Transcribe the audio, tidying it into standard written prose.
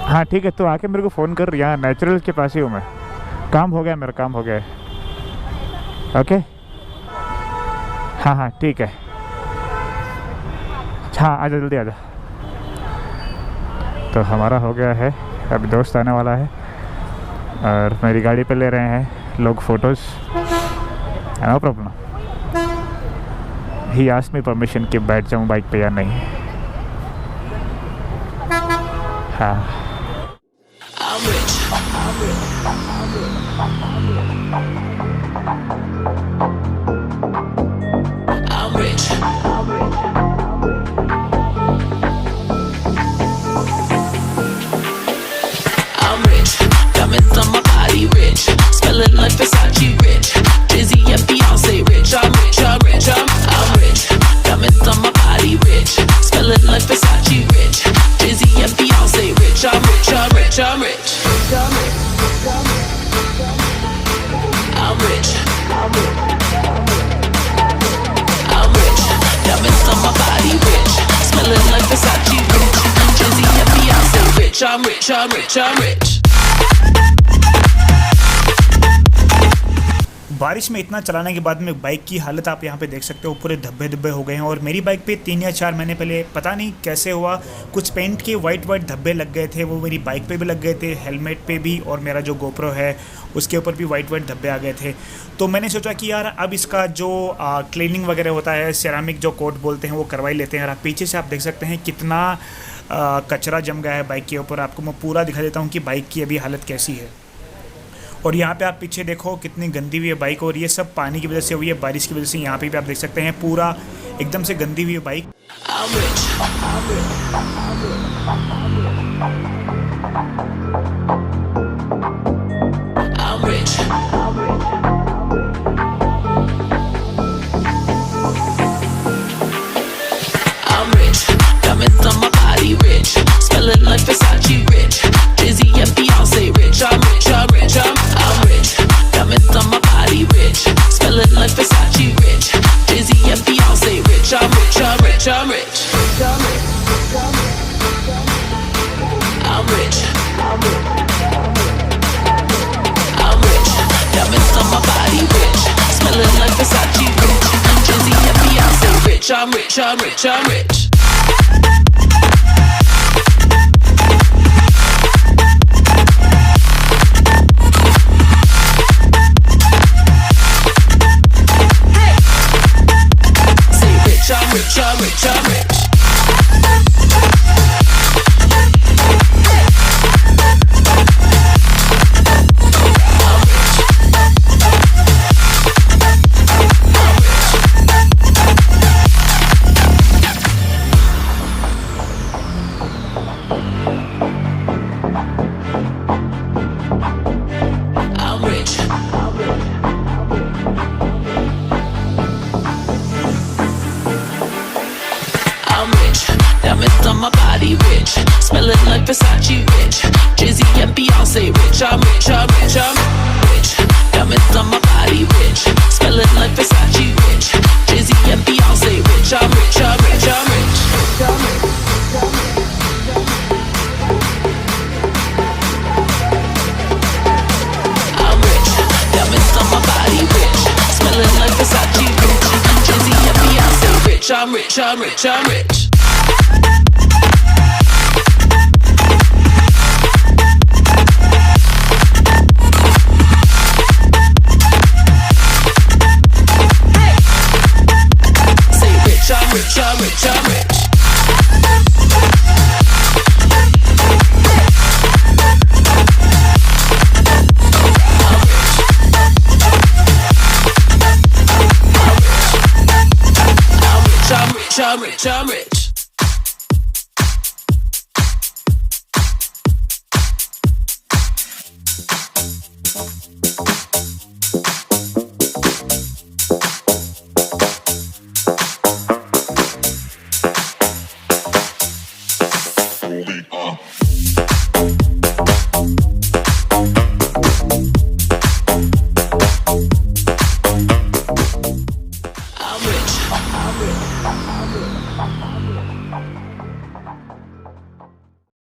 हाँ ठीक है, तो आके मेरे को फ़ोन कर। यहाँ नेचुरल के पास ही हूँ मैं। काम हो गया मेरा, काम हो गया है। ओके, हाँ हाँ ठीक है। हाँ आजा, जल्दी आजा। तो हमारा हो गया है, अभी दोस्त आने वाला है और मेरी गाड़ी पे ले रहे हैं लोग photos. No problem. He asked me permission कि बैठ जाऊँ बाइक पे या नहीं। हाँ on my body rich, smelling like Versace rich, Dizzy and Beyonce rich, I'm rich, I'm rich, I'm rich, diamonds on my body rich, smelling like Versace rich, Dizzy and Beyonce rich, I'm rich, I'm rich, I'm rich, I'm rich, I'm rich, diamonds on my body rich, smelling like Versace rich, Dizzy and Beyonce rich, I'm rich, I'm rich, I'm rich. बारिश में इतना चलाने के बाद में bike की हालत आप यहाँ पे देख सकते हो, पूरे धब्बे धब्बे हो गए हैं। और मेरी बाइक पे 3 या 4 महीने पहले पता नहीं कैसे हुआ, कुछ पेंट के वाइट धब्बे लग गए थे। वो मेरी बाइक पे भी लग गए थे, हेलमेट पे भी, और मेरा जो GoPro है उसके ऊपर भी वाइट धब्बे आ गए थे। तो मैंने सोचा कि यार अब इसका जो क्लीनिंग वगैरह होता है, सेरामिक जो कोट बोलते हैं, वो करवाई लेते हैं। और आप पीछे से आप देख सकते हैं कितना कचरा जम गया है बाइक के ऊपर। आपको मैं पूरा दिखा देता हूँ कि बाइक की अभी हालत कैसी है। और यहाँ पे आप पीछे देखो कितनी गंदी हुई है बाइक, और ये सब पानी की वजह से हुई है, बारिश की वजह से। यहाँ पे भी आप देख सकते हैं पूरा एकदम से गंदी हुई है bike. Smelling like Versace rich, Dizzy and Beyonce rich, I'm rich, I'm rich, I'm rich, diamonds on my body rich, smelling like Versace rich, Dizzy and Beyonce rich, I'm rich, I'm rich, I'm rich, I'm rich, I'm rich, diamonds on my body rich, smelling like Versace rich, Dizzy and Beyonce rich, I'm rich, I'm rich, I'm rich. I'm rich, I'm rich, I'm rich. Diamonds on my body rich, smelling like Versace rich, Dizzy and Beyonce rich, I'm rich, I'm rich, I'm rich, diamonds on my body rich, smelling like Versace rich, Dizzy and Beyonce rich, I'm rich, I'm rich, I'm rich, I'm rich, diamonds on my body rich, smelling like Versace rich, Dizzy and Beyonce rich, I'm rich, I'm rich, I'm rich. I'm rich, I'm rich, I'm rich. I'm rich, I'm rich, I'm rich.